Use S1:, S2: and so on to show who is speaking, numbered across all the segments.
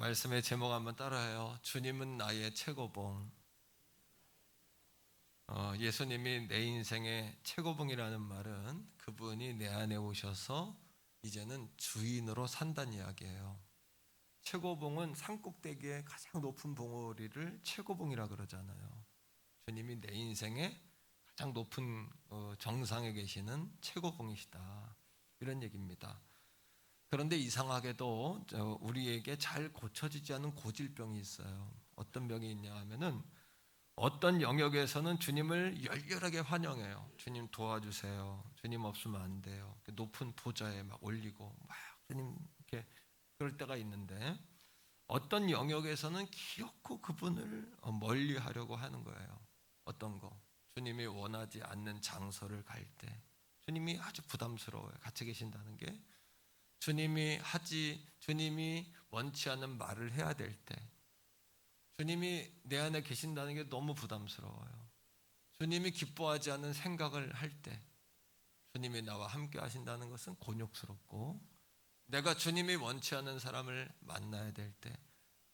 S1: 말씀의 제목 한번 따라해요. 주님은 나의 최고봉. 예수님이 내 인생의 최고봉이라는 말은 그분이 내 안에 오셔서 이제는 주인으로 산다는 이야기예요. 최고봉은 산꼭대기의 가장 높은 봉우리를 최고봉이라 그러잖아요. 주님이 내 인생의 가장 높은 정상에 계시는 최고봉이시다, 이런 얘기입니다. 그런데 이상하게도 우리에게 잘 고쳐지지 않은 고질병이 있어요. 어떤 병이 있냐 하면은 어떤 영역에서는 주님을 열렬하게 환영해요. 주님 도와주세요. 주님 없으면 안 돼요. 높은 보좌에 막 올리고 막 주님 이렇게 그럴 때가 있는데, 어떤 영역에서는 기어코 그분을 멀리 하려고 하는 거예요. 어떤 거? 주님이 원하지 않는 장소를 갈 때, 주님이 아주 부담스러워요. 같이 계신다는 게. 주님이 원치 않는 말을 해야 될 때, 주님이 내 안에 계신다는 게 너무 부담스러워요. 주님이 기뻐하지 않는 생각을 할 때, 주님이 나와 함께 하신다는 것은 곤욕스럽고, 내가 주님이 원치 않는 사람을 만나야 될 때,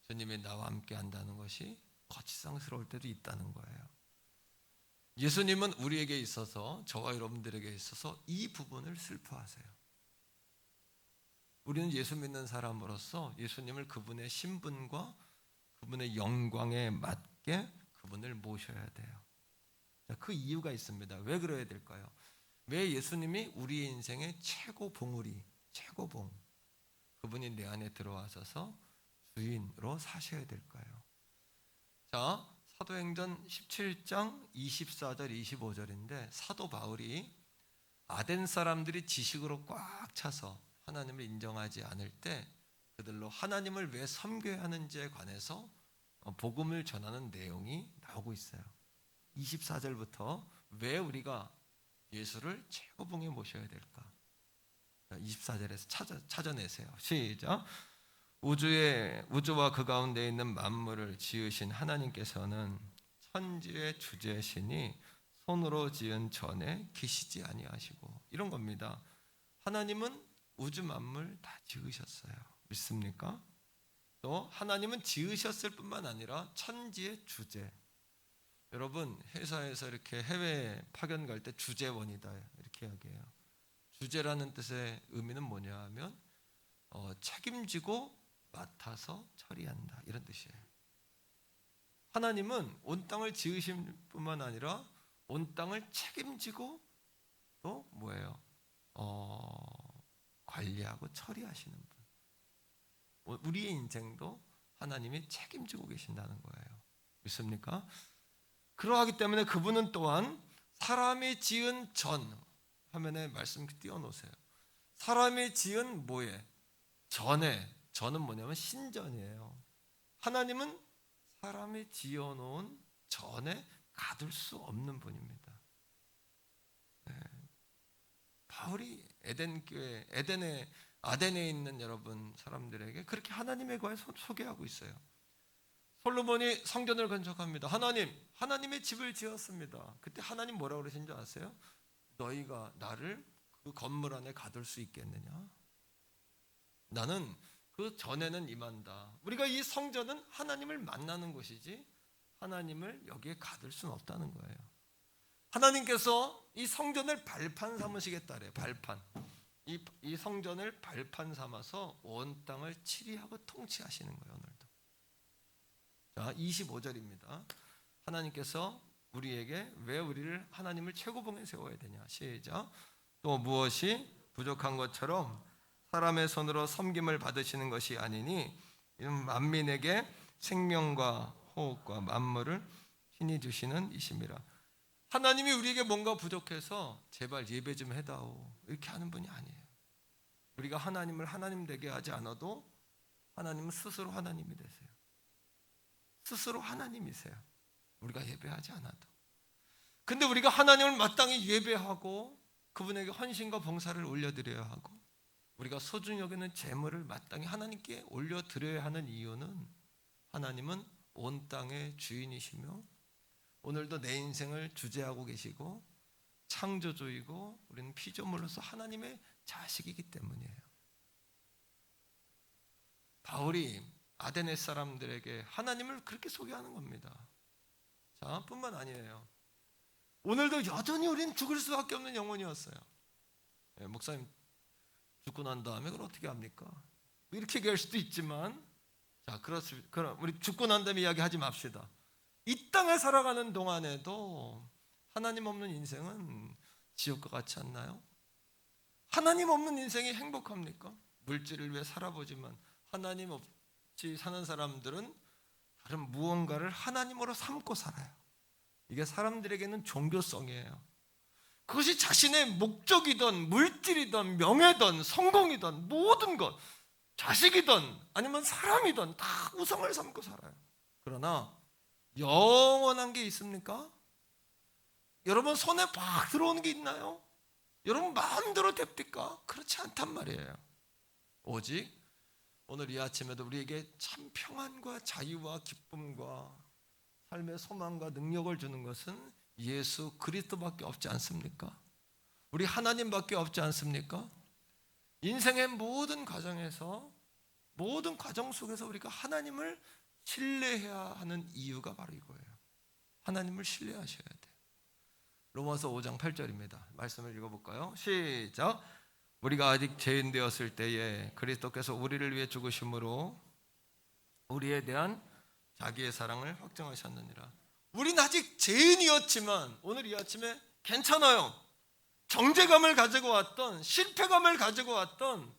S1: 주님이 나와 함께 한다는 것이 거치장스러울 때도 있다는 거예요. 예수님은 우리에게 있어서, 저와 여러분들에게 있어서 이 부분을 슬퍼하세요. 우리는 예수 믿는 사람으로서 예수님을 그분의 신분과 그분의 영광에 맞게 그분을 모셔야 돼요. 그 이유가 있습니다. 왜 그래야 될까요? 왜 예수님이 우리의 인생의 최고 봉우리, 최고봉, 그분이 내 안에 들어와셔서 주인으로 사셔야 될까요? 자, 사도행전 17장 24절 25절인데, 사도 바울이 아덴 사람들이 지식으로 꽉 차서 하나님을 인정하지 않을 때 그들로 하나님을 왜 섬겨야 하는지에 관해서 복음을 전하는 내용이 나오고 있어요. 24절부터 왜 우리가 예수를 최고봉에 모셔야 될까? 24절에서 찾아내세요. 시작. 우주와 그 가운데 있는 만물을 지으신 하나님께서는 천지의 주제시니 손으로 지은 전에 계시지 아니하시고, 이런 겁니다. 하나님은 우주 만물 다 지으셨어요. 믿습니까? 또 하나님은 지으셨을 뿐만 아니라 천지의 주제. 여러분, 회사에서 이렇게 해외 파견 갈 때 주재원이다 이렇게 이야기해요. 주재라는 뜻의 의미는 뭐냐 하면 책임지고 맡아서 처리한다, 이런 뜻이에요. 하나님은 온 땅을 지으신 뿐만 아니라 온 땅을 책임지고 또 뭐예요? 관리하고 처리하시는 분. 우리의 인생도 하나님이 책임지고 계신다는 거예요. 믿습니까? 그러하기 때문에 그분은 또한 사람이 지은 전, 화면에 말씀 띄워놓으세요. 사람이 지은 뭐에? 전에. 전은 뭐냐면 신전이에요. 하나님은 사람이 지어놓은 전에 가둘 수 없는 분입니다. 네. 바울이 아덴에 있는 여러분 사람들에게 그렇게 하나님에 관해 소개하고 있어요. 솔로몬이 성전을 건축합니다. 하나님의 집을 지었습니다. 그때 하나님 뭐라고 그러신 줄 아세요? 너희가 나를 그 건물 안에 가둘 수 있겠느냐? 나는 그 전에는 임한다. 우리가 이 성전은 하나님을 만나는 곳이지 하나님을 여기에 가둘 수는 없다는 거예요. 하나님께서 이 성전을 발판 삼으시겠다 그래요. 발판. 이 성전을 발판 삼아서 온 땅을 치리하고 통치하시는 거예요. 오늘도. 자, 25절입니다. 하나님께서 우리에게 왜 우리를 하나님을 최고봉에 세워야 되냐? 시작. 또 무엇이 부족한 것처럼 사람의 손으로 섬김을 받으시는 것이 아니니 만민에게 생명과 호흡과 만물을 친히 주시는 이심이라. 하나님이 우리에게 뭔가 부족해서 제발 예배 좀 해다오 이렇게 하는 분이 아니에요. 우리가 하나님을 하나님 되게 하지 않아도 하나님은 스스로 하나님이 되세요. 스스로 하나님이세요. 우리가 예배하지 않아도. 근데 우리가 하나님을 마땅히 예배하고 그분에게 헌신과 봉사를 올려드려야 하고 우리가 소중히 여기는 재물을 마땅히 하나님께 올려드려야 하는 이유는, 하나님은 온 땅의 주인이시며 오늘도 내 인생을 주재하고 계시고 창조주이고 우리는 피조물로서 하나님의 자식이기 때문이에요. 바울이 아데네 사람들에게 하나님을 그렇게 소개하는 겁니다. 자, 뿐만 아니에요. 오늘도 여전히 우리는 죽을 수밖에 없는 영혼이었어요. 목사님 죽고 난 다음에 그걸 어떻게 합니까? 이렇게 얘기할 수도 있지만, 자, 그렇습니다. 그럼 우리 죽고 난 다음에 이야기하지 맙시다. 이 땅에 살아가는 동안에도 하나님 없는 인생은 지옥과 같지 않나요? 하나님 없는 인생이 행복합니까? 물질을 위해 살아보지만 하나님 없이 사는 사람들은 다른 무언가를 하나님으로 삼고 살아요. 이게 사람들에게는 종교성이에요. 그것이 자신의 목적이든 물질이든 명예든 성공이든 모든 것, 자식이든 아니면 사람이든 다 우상을 삼고 살아요. 그러나 영원한 게 있습니까? 여러분 손에 막 들어오는 게 있나요? 여러분 마음대로 됩니까? 그렇지 않단 말이에요. 오직 오늘 이 아침에도 우리에게 참 평안과 자유와 기쁨과 삶의 소망과 능력을 주는 것은 예수 그리스도밖에 없지 않습니까? 우리 하나님밖에 없지 않습니까? 인생의 모든 과정에서, 모든 과정 속에서 우리가 하나님을 신뢰해야 하는 이유가 바로 이거예요. 하나님을 신뢰하셔야 돼요. 로마서 5장 8절입니다. 말씀을 읽어볼까요? 시작. 우리가 아직 죄인 되었을 때에 그리스도께서 우리를 위해 죽으심으로 우리에 대한 자기의 사랑을 확증하셨느니라. 우린 아직 죄인이었지만 오늘 이 아침에 괜찮아요. 정죄감을 가지고 왔던, 실패감을 가지고 왔던,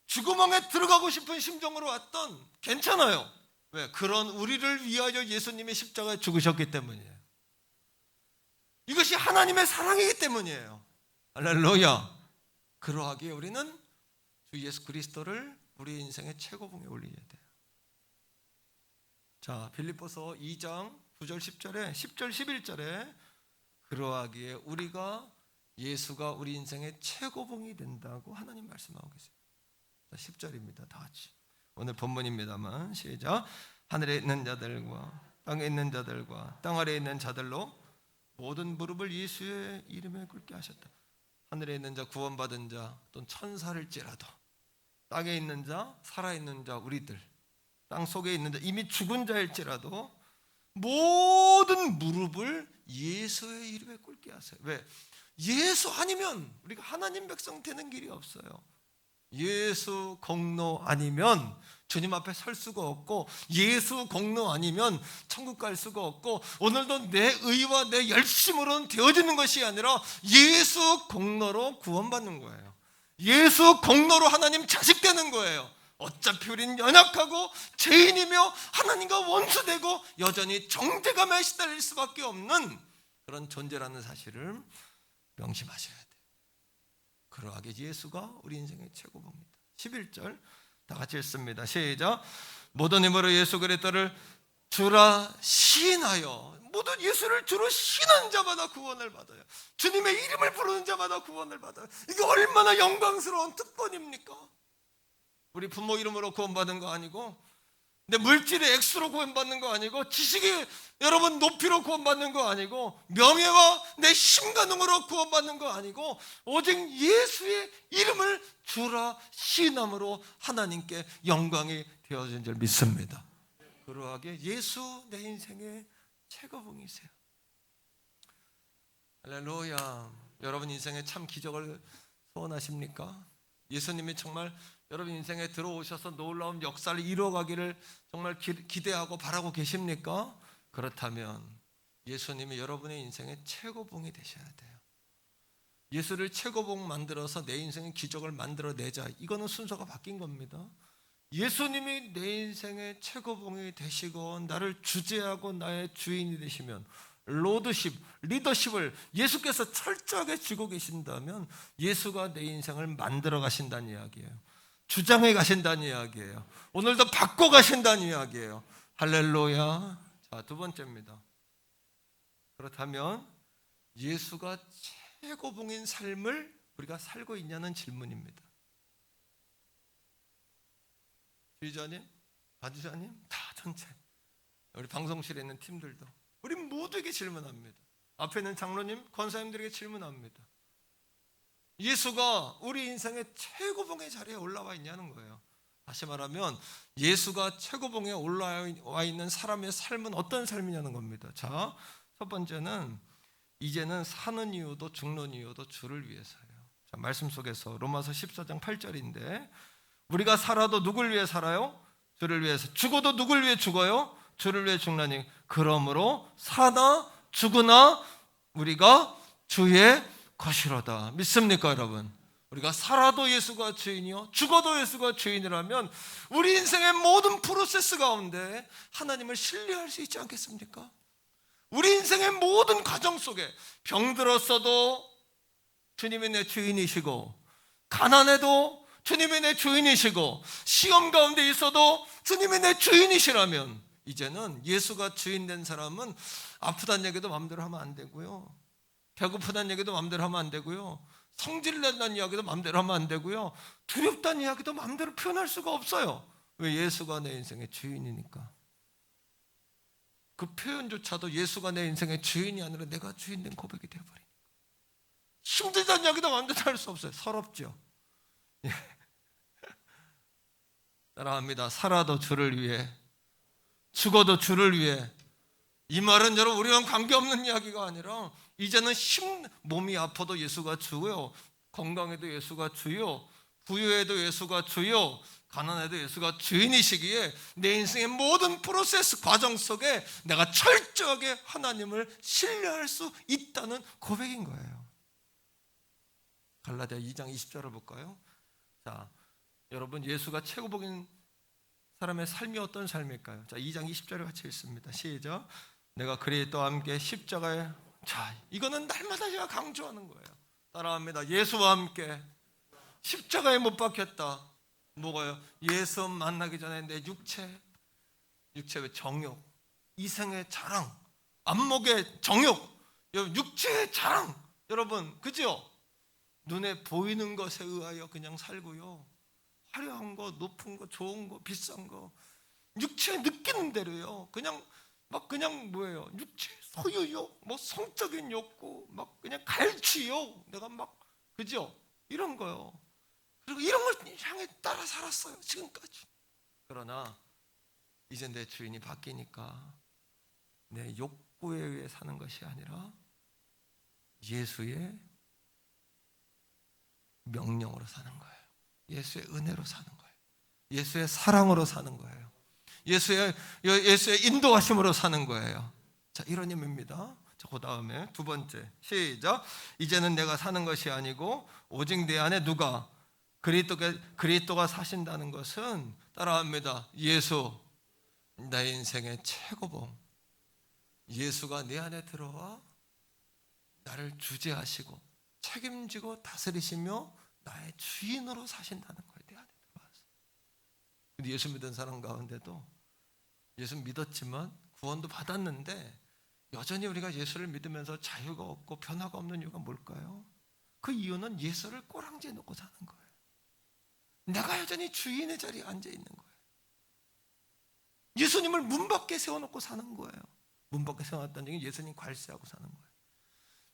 S1: 죽음왕에 들어가고 싶은 심정으로 왔던, 괜찮아요. 왜? 그런 우리를 위하여 예수님이 십자가에 죽으셨기 때문이에요. 이것이 하나님의 사랑이기 때문이에요. 할렐루야. 그러하기에 우리는 주 예수 그리스도를 우리 인생의 최고봉에 올려야 돼요. 자, 빌립보서 2장 9절 10절에 10절 11절에 그러하기에 우리가 예수가 우리 인생의 최고봉이 된다고 하나님 말씀하고 계세요. 10절입니다. 다 같이. 오늘 본문입니다만 시작. 하늘에 있는 자들과 땅에 있는 자들과 땅 아래에 있는 자들로 모든 무릎을 예수의 이름에 꿇게 하셨다. 하늘에 있는 자, 구원받은 자, 또는 천사일지라도, 땅에 있는 자, 살아있는 자, 우리들, 땅 속에 있는 자, 이미 죽은 자일지라도 모든 무릎을 예수의 이름에 꿇게 하세요. 왜? 예수 아니면 우리가 하나님 백성 되는 길이 없어요. 예수 공로 아니면 주님 앞에 설 수가 없고, 예수 공로 아니면 천국 갈 수가 없고, 오늘도 내 의와 내 열심으로는 되어지는 것이 아니라 예수 공로로 구원받는 거예요. 예수 공로로 하나님 자식 되는 거예요. 어차피 우린 연약하고 죄인이며 하나님과 원수되고 여전히 정죄감에 시달릴 수밖에 없는 그런 존재라는 사실을 명심하셔야 돼요. 그러하게 예수가 우리 인생의 최고봉입니다. 11절 다 같이 읽습니다. 시작. 모든 힘으로 예수 그리스도를 주라 시인하여, 모든 예수를 주로 시인하는 자마다 구원을 받아요. 주님의 이름을 부르는 자마다 구원을 받아요. 이게 얼마나 영광스러운 특권입니까? 우리 부모 이름으로 구원받은 거 아니고, 내 물질의 액수로 구원받는 거 아니고, 지식의 여러분 높이로 구원받는 거 아니고, 명예와 내 힘과 능으로 구원받는 거 아니고, 오직 예수의 이름을 주라 시인함으로 하나님께 영광이 되어진 줄 믿습니다. 그러하게 예수 내 인생의 최고봉이세요. 할렐루야. 여러분 인생에 참 기적을 소원하십니까? 예수님이 정말 여러분 인생에 들어오셔서 놀라운 역사를 이루어가기를 정말 기대하고 바라고 계십니까? 그렇다면 예수님이 여러분의 인생의 최고봉이 되셔야 돼요. 예수를 최고봉 만들어서 내 인생의 기적을 만들어내자, 이거는 순서가 바뀐 겁니다. 예수님이 내 인생의 최고봉이 되시고 나를 주재하고 나의 주인이 되시면, 로드십, 리더십을 예수께서 철저하게 쥐고 계신다면 예수가 내 인생을 만들어 가신다는 이야기예요. 주장해 가신다는 이야기예요. 오늘도 바꿔 가신다는 이야기예요. 할렐루야. 자, 두 번째입니다. 그렇다면 예수가 최고봉인 삶을 우리가 살고 있냐는 질문입니다. 지휘자님, 바지자님, 다 전체 우리 방송실에 있는 팀들도 우리 모두에게 질문합니다. 앞에 있는 장로님, 권사님들에게 질문합니다. 예수가 우리 인생의 최고봉의 자리에 올라와 있냐는 거예요. 다시 말하면 예수가 최고봉에 올라와 있는 사람의 삶은 어떤 삶이냐는 겁니다. 자, 첫 번째는 이제는 사는 이유도 죽는 이유도 주를 위해서예요. 자, 말씀 속에서 로마서 14장 8절인데 우리가 살아도 누굴 위해 살아요? 주를 위해서. 죽어도 누굴 위해 죽어요? 주를 위해 죽나니 그러므로 사나 죽으나 우리가 주의 것이로다. 믿습니까, 여러분? 우리가 살아도 예수가 주인이요 죽어도 예수가 주인이라면 우리 인생의 모든 프로세스 가운데 하나님을 신뢰할 수 있지 않겠습니까? 우리 인생의 모든 과정 속에 병들었어도 주님이 내 주인이시고, 가난해도 주님이 내 주인이시고, 시험 가운데 있어도 주님이 내 주인이시라면 이제는 예수가 주인 된 사람은 아프다는 얘기도 마음대로 하면 안 되고요, 배고프다는 얘기도 마음대로 하면 안 되고요, 성질낸다는 이야기도 마음대로 하면 안 되고요, 두렵다는 이야기도 마음대로 표현할 수가 없어요. 왜? 예수가 내 인생의 주인이니까. 그 표현조차도 예수가 내 인생의 주인이 아니라 내가 주인 된 고백이 되어버리니까. 힘들다는 이야기도 마음대로 할 수 없어요. 서럽죠. 예. 따라합니다. 살아도 주를 위해, 죽어도 주를 위해. 이 말은 여러분 우리랑 관계없는 이야기가 아니라 이제는 몸이 아파도 예수가 주요, 건강해도 예수가 주요, 부유해도 예수가 주요, 가난해도 예수가 주인이시기에 내 인생의 모든 프로세스 과정 속에 내가 철저하게 하나님을 신뢰할 수 있다는 고백인 거예요. 갈라디아 2장 20절을 볼까요? 자, 여러분 예수가 최고복인 사람의 삶이 어떤 삶일까요? 자, 2장 20절을 같이 읽습니다. 시작. 내가 그리스도와 함께 십자가에. 자, 이거는 날마다 제가 강조하는 거예요. 따라합니다. 예수와 함께 십자가에 못 박혔다. 뭐가요? 예수 만나기 전에 내 육체의 정욕, 이생의 자랑, 안목의 정욕, 육체의 자랑, 여러분 그죠? 눈에 보이는 것에 의하여 그냥 살고요, 화려한 거, 높은 거, 좋은 거, 비싼 거, 육체 느끼는 대로요, 그냥 뭐예요? 육체 소유욕, 뭐 성적인 욕구, 막 그냥 갈취욕, 내가 막 그죠? 이런 거요. 그리고 이런 걸 향해 따라 살았어요, 지금까지. 그러나 이제 내 주인이 바뀌니까 내 욕구에 의해 사는 것이 아니라 예수의 명령으로 사는 거예요. 예수의 은혜로 사는 거예요. 예수의 사랑으로 사는 거예요. 예수의 인도하심으로 사는 거예요. 자, 이런 의미입니다. 자, 그 다음에 두 번째, 시작. 이제는 내가 사는 것이 아니고 오직 내 안에 누가? 그리스도가 사신다는 것은, 따라합니다. 예수, 내 인생의 최고봉. 예수가 내 안에 들어와 나를 주재하시고 책임지고 다스리시며 나의 주인으로 사신다는 거예요. 내 안에 들어와서. 근데 예수 믿은 사람 가운데도 예수 믿었지만 구원도 받았는데 여전히 우리가 예수를 믿으면서 자유가 없고 변화가 없는 이유가 뭘까요? 그 이유는 예수를 꼬랑지에 놓고 사는 거예요. 내가 여전히 주인의 자리에 앉아 있는 거예요. 예수님을 문 밖에 세워놓고 사는 거예요. 문 밖에 세워놨다는 얘기는 예수님 괄세하고 사는 거예요.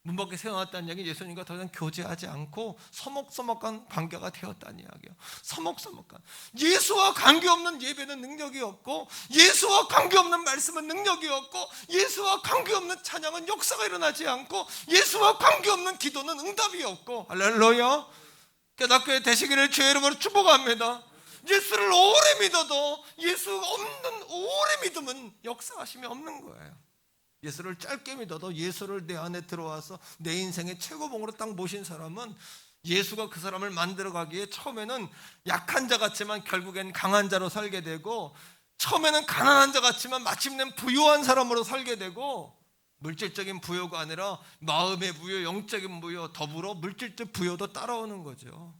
S1: 문 밖에 세워놨다는 얘기는 예수님과 더 이상 교제하지 않고 서먹서먹한 관계가 되었다는 이야기예요. 서먹서먹한. 예수와 관계없는 예배는 능력이 없고, 예수와 관계없는 말씀은 능력이 없고, 예수와 관계없는 찬양은 역사가 일어나지 않고, 예수와 관계없는 기도는 응답이 없고. 할렐루야. 깨닫게 되시기를 주의 이름으로 축복합니다. 예수를 오래 믿어도 예수가 없는 오래 믿음은 역사하심이 없는 거예요. 예수를 짧게 믿어도 예수를 내 안에 들어와서 내 인생의 최고봉으로 딱 모신 사람은 예수가 그 사람을 만들어가기에 처음에는 약한 자 같지만 결국엔 강한 자로 살게 되고, 처음에는 가난한 자 같지만 마침내 부유한 사람으로 살게 되고, 물질적인 부여가 아니라 마음의 부여, 영적인 부여, 더불어 물질적 부여도 따라오는 거죠.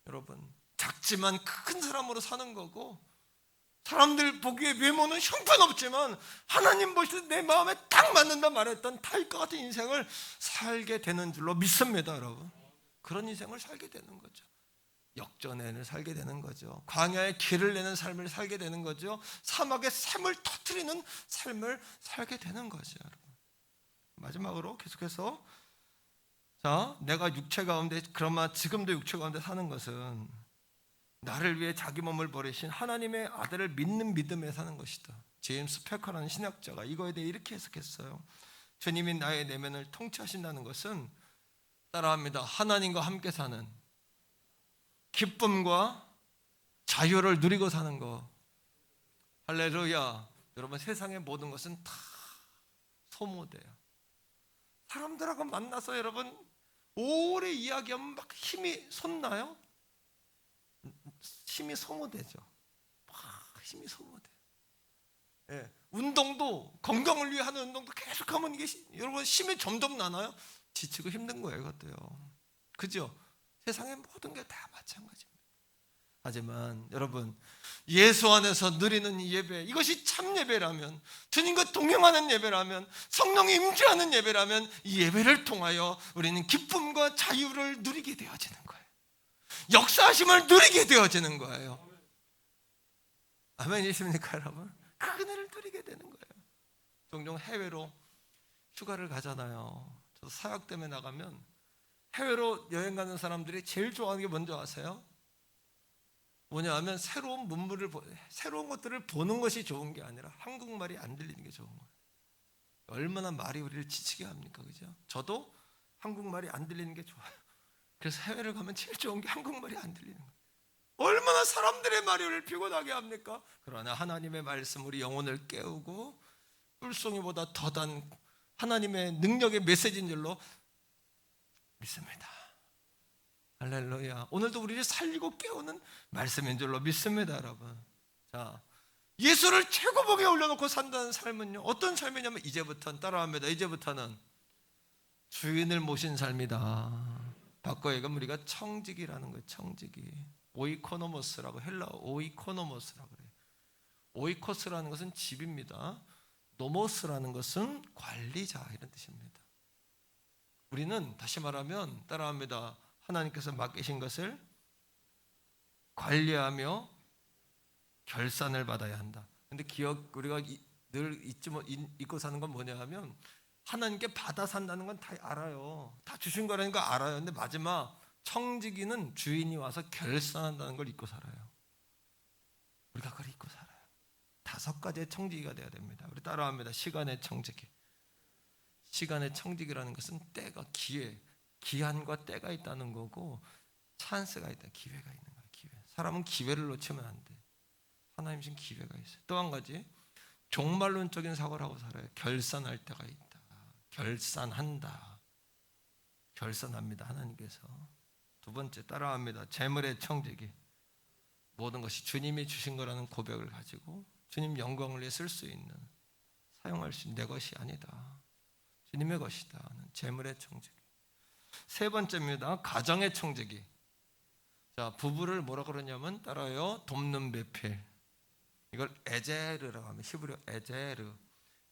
S1: 여러분, 작지만 큰 사람으로 사는 거고, 사람들 보기에 외모는 형편없지만 하나님 보실 때 내 마음에 딱 맞는다 말했던 타입과 같은 인생을 살게 되는 줄로 믿습니다, 여러분. 그런 인생을 살게 되는 거죠. 역전을 살게 되는 거죠. 광야에 길을 내는 삶을 살게 되는 거죠. 사막에 샘을 터뜨리는 삶을 살게 되는 거죠, 여러분. 마지막으로 계속해서, 자, 내가 육체 가운데, 그러나 지금도 육체 가운데 사는 것은 나를 위해 자기 몸을 버리신 하나님의 아들을 믿는 믿음에 사는 것이다. 제임스 패커라는 신학자가 이거에 대해 이렇게 해석했어요. 주님이 나의 내면을 통치하신다는 것은 따라합니다. 하나님과 함께 사는 기쁨과 자유를 누리고 사는 거. 할렐루야. 여러분, 세상의 모든 것은 다 소모돼요. 사람들하고 만나서 여러분 오래 이야기하면 막 힘이 솟나요? 힘이 소모되죠. 막 힘이 소모돼. 예, 운동도 건강을 위해 하는 운동도 계속하면 이게 여러분 힘이 점점 나나요? 지치고 힘든 거예요, 이것도요. 그죠? 세상의 모든 게 다 마찬가지입니다. 하지만 여러분, 예수 안에서 누리는 이 예배, 이것이 참 예배라면, 주님과 동행하는 예배라면, 성령이 임재하는 예배라면, 이 예배를 통하여 우리는 기쁨과 자유를 누리게 되어지는 거예요. 역사하심을 누리게 되어지는 거예요. 아멘이십니까, 여러분? 그 은혜를 누리게 되는 거예요. 종종 해외로 휴가를 가잖아요. 저도 사역 때문에 나가면 해외로 여행 가는 사람들이 제일 좋아하는 게 뭔지 아세요? 뭐냐 하면 새로운 것들을 보는 것이 좋은 게 아니라 한국말이 안 들리는 게 좋은 거예요. 얼마나 말이 우리를 지치게 합니까? 그죠? 저도 한국말이 안 들리는 게 좋아요. 그래서 해외를 가면 제일 좋은 게 한국말이 안 들리는 거예요. 얼마나 사람들의 말이 우리를 피곤하게 합니까? 그러나 하나님의 말씀, 우리 영혼을 깨우고 뿔송이보다 더단 하나님의 능력의 메시지인 줄로 믿습니다. 할렐루야. 오늘도 우리를 살리고 깨우는 말씀인 줄로 믿습니다, 여러분. 자, 예수를 최고봉에 올려놓고 산다는 삶은요, 어떤 삶이냐면 이제부터는, 따라합니다, 이제부터는 주인을 모신 삶이다. 바꿔 얘기하면 우리가 청지기라는 거예요. 청지기. 오이코노모스라고, 헬라어 오이코노모스라고 그래요. 오이코스라는 것은 집입니다. 노모스라는 것은 관리자, 이런 뜻입니다. 우리는 다시 말하면, 따라합니다, 하나님께서 맡기신 것을 관리하며 결산을 받아야 한다. 근데 우리가 늘 잊고 사는 건 뭐냐 하면, 하나님께 받아 산다는 건 다 알아요. 다 주신 거라는 거 알아요. 근데 마지막 청지기는 주인이 와서 결산한다는 걸 잊고 살아요. 우리가 그걸 잊고 살아요. 5가지의 청지기가 돼야 됩니다. 우리 따라합니다. 시간의 청지기. 시간의 청지기라는 것은 때가, 기한과 때가 있다는 거고, 찬스가 있다, 기회가 있는 거예요. 기회. 사람은 기회를 놓치면 안 돼. 하나님 신 기회가 있어요. 또 한 가지, 종말론적인 사고를 하고 살아요. 결산할 때가 있다. 결산한다. 결산합니다, 하나님께서. 두 번째, 따라합니다. 재물의 청지기. 모든 것이 주님이 주신 거라는 고백을 가지고 주님 영광을 위해 쓸 수 있는, 사용할 수 있는 내 것이 아니다, 주님의 것이다 하는 재물의 청지기. 세 번째입니다. 가정의 청지기. 자, 부부를 뭐라 그러냐면, 따라요, 돕는 배필. 이걸 에제르라고 하면, 히브리어 에제르.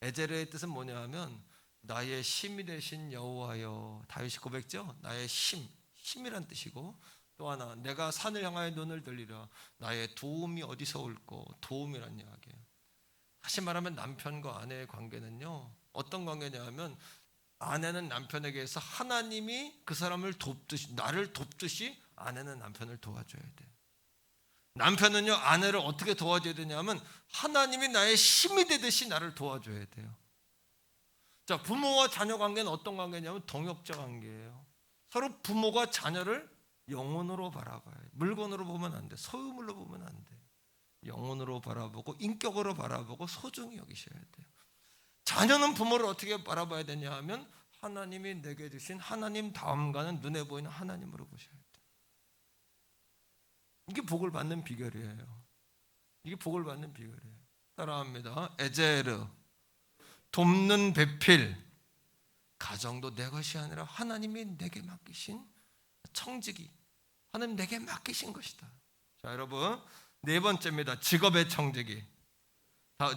S1: 에제르의 뜻은 뭐냐 하면 나의 힘이 되신 여호와여. 다윗이 고백죠. 나의 힘이란 뜻이고, 또 하나, 내가 산을 향하여 눈을 들리라. 나의 도움이 어디서 올꼬. 도움이란 이야기예요. 다시 말하면 남편과 아내의 관계는요, 어떤 관계냐 하면, 아내는 남편에게서 하나님이 그 사람을 돕듯이, 나를 돕듯이 아내는 남편을 도와줘야 돼요. 남편은요, 아내를 어떻게 도와줘야 되냐면 하나님이 나의 힘이 되듯이 나를 도와줘야 돼요. 자, 부모와 자녀 관계는 어떤 관계냐면 동역자 관계예요. 서로 부모가 자녀를 영혼으로 바라봐요. 물건으로 보면 안 돼. 소유물로 보면 안 돼. 영혼으로 바라보고 인격으로 바라보고 소중히 여기셔야 돼요. 자녀는 부모를 어떻게 바라봐야 되냐 하면 하나님이 내게 주신 하나님 다음과는 눈에 보이는 하나님으로 보셔야 돼요. 이게 복을 받는 비결이에요. 이게 복을 받는 비결이에요. 따라합니다. 에제르. 돕는 배필. 가정도 내 것이 아니라 하나님이 내게 맡기신 청지기. 하나님 내게 맡기신 것이다. 자, 여러분, 네 번째입니다. 직업의 청지기.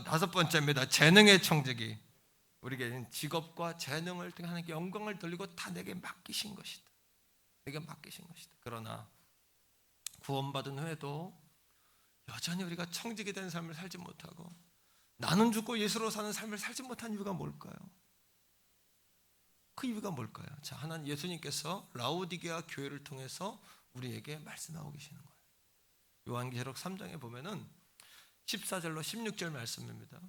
S1: 다섯 번째입니다. 재능의 청지기. 우리에게는 직업과 재능을 통해 하나님께 영광을 돌리고 다 내게 맡기신 것이다. 내게 맡기신 것이다. 그러나 구원받은 후에도 여전히 우리가 청지기 된 삶을 살지 못하고 나는 죽고 예수로 사는 삶을 살지 못한 이유가 뭘까요? 그 이유가 뭘까요? 자, 하나님 예수님께서 라오디게아 교회를 통해서 우리에게 말씀하고 계시는 거예요. 요한계시록 3장에 보면은 14절로 16절 말씀입니다.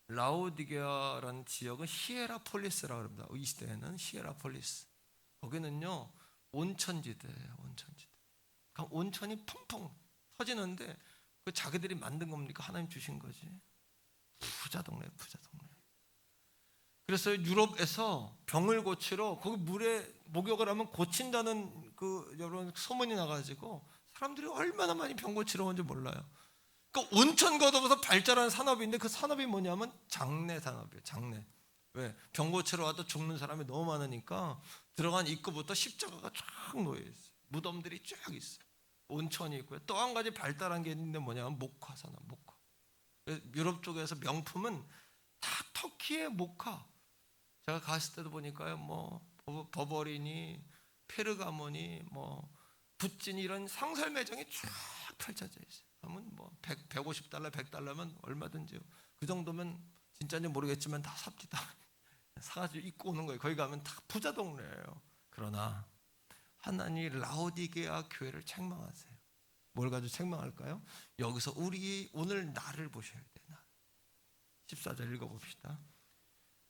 S1: 라오디게아라는 지역은 히에라폴리스라고 합니다. 이 시대에는 히에라폴리스. 거기는요 온천지대예요. 온천지대. 그럼 온천이 펑펑 터지는데 그 자기들이 만든 겁니까? 하나님 주신 거지. 부자 동네, 부자 동네. 그래서 유럽에서 병을 고치러 거기 물에 목욕을 하면 고친다는 그 여러분 소문이 나가지고 사람들이 얼마나 많이 병 고치러 온지 몰라요. 그러니까 온천 걷어서 발달한 산업인데 그 산업이 뭐냐면 장례 산업이에요. 장례. 왜? 병 고치러 와도 죽는 사람이 너무 많으니까 들어간 입구부터 십자가가 쫙 놓여 있어요. 무덤들이 쫙 있어요. 온천이 있고요. 또 한 가지 발달한 게 있는데 뭐냐면 목화 산업, 목화. 유럽 쪽에서 명품은 다 터키의 목화. 제가 갔을 때도 보니까요, 뭐 버버리니, 페르가모니, 뭐 붓진 이런 상설 매장이 쫙 펼쳐져 있어요. 그러면 뭐 150달러, 100달러면 얼마든지요. 그 정도면 진짜인지 모르겠지만 다 삽니다. 사가지고 입고 오는 거예요. 거기 가면 다 부자 동네예요. 그러나 하나님 라오디게아 교회를 책망하세요. 뭘 가지고 책망할까요? 여기서 우리 오늘 나를 보셔야 돼. 나. 14절 읽어봅시다.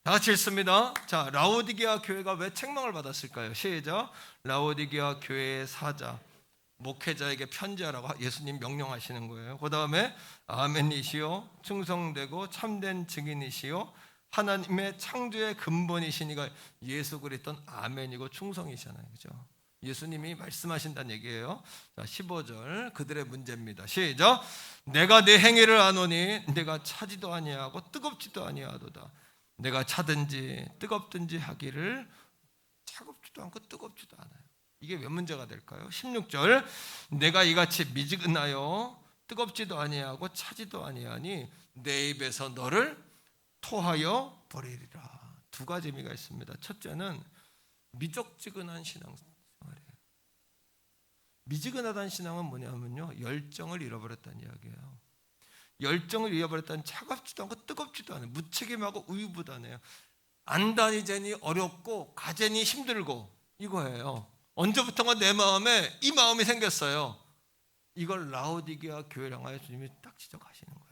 S1: 다 같이 읽습니다. 자, 라오디게아 교회가 왜 책망을 받았을까요? 시작. 라오디게아 교회의 사자 목회자에게 편지하라고 예수님 명령하시는 거예요. 그 다음에 아멘이시요 충성되고 참된 증인이시요 하나님의 창조의 근본이시니가 예수 그리스도는 아멘이고 충성이시잖아요. 그죠? 예수님이 말씀하신다는 얘기예요. 자, 15절 그들의 문제입니다. 시작. 내가 내 행위를 아노니 내가 차지도 아니하고 뜨겁지도 아니하도다. 내가 차든지 뜨겁든지 하기를 차갑지도 않고 뜨겁지도 않아요. 이게 왜 문제가 될까요? 16절 내가 이같이 미지근하여 뜨겁지도 아니하고 차지도 아니하니 내 입에서 너를 토하여 버리리라. 두 가지 의미가 있습니다. 첫째는 미적지근한 신앙생활이에요. 미지근하다는 신앙은 뭐냐면요, 열정을 잃어버렸다는 이야기예요. 열정을 잃어버렸다는 차갑지도 않고 뜨겁지도 않아요. 무책임하고 우유부단해요. 안다니제니 어렵고 가제니 힘들고 이거예요. 언제부턴가 내 마음에 이 마음이 생겼어요. 이걸 라오디게아 교회랑 하여 주님이 딱 지적하시는 거예요.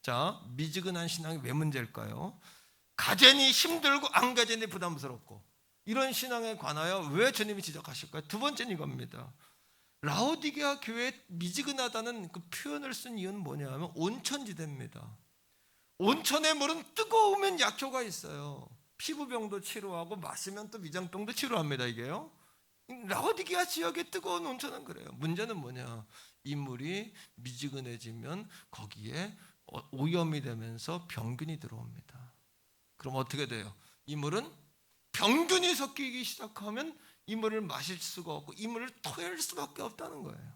S1: 자, 미지근한 신앙이 왜 문제일까요? 가제니 힘들고 안 가제니 부담스럽고 이런 신앙에 관하여 왜 주님이 지적하실까요? 두 번째는 이겁니다. 라오디게아 교회에 미지근하다는 그 표현을 쓴 이유는 뭐냐면 온천지대입니다. 온천의 물은 뜨거우면 약효가 있어요. 피부병도 치료하고 마시면 또 위장병도 치료합니다. 이게요. 라오디게아 지역의 뜨거운 온천은 그래요. 문제는 뭐냐? 이 물이 미지근해지면 거기에 오염이 되면서 병균이 들어옵니다. 그럼 어떻게 돼요? 이 물은 병균이 섞이기 시작하면 이 물을 마실 수가 없고 이 물을 토할 수밖에 없다는 거예요.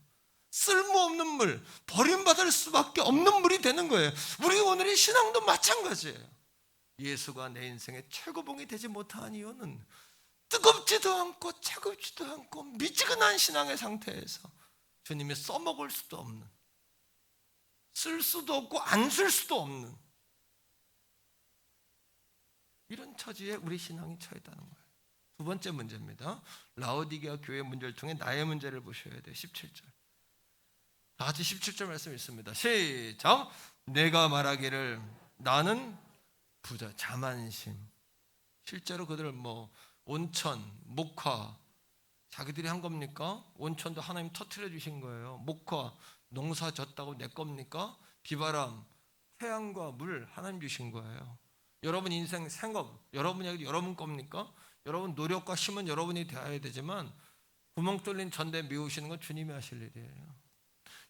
S1: 쓸모없는 물, 버림받을 수밖에 없는 물이 되는 거예요. 우리 오늘의 신앙도 마찬가지예요. 예수가 내 인생의 최고봉이 되지 못한 이유는 뜨겁지도 않고 차갑지도 않고 미지근한 신앙의 상태에서 주님이 써먹을 수도 없는, 쓸 수도 없고 안 쓸 수도 없는 이런 처지에 우리 신앙이 처했다는 거예요. 두 번째 문제입니다. 라오디게아 교회의 문제를 통해 나의 문제를 보셔야 돼요. 17절. 다 같이 17절 말씀 있습니다. 시작. 내가 말하기를 나는 부자, 자만심. 실제로 그들 온천, 목화 자기들이 한 겁니까? 온천도 하나님 터트려 주신 거예요. 목화, 농사 졌다고 내 겁니까? 비바람, 태양과 물 하나님 주신 거예요. 여러분 인생 생업, 여러분이 여러분 겁니까? 여러분 노력과 힘은 여러분이 대해야 되지만 구멍 뚫린 전대 메우시는 건 주님이 하실 일이에요.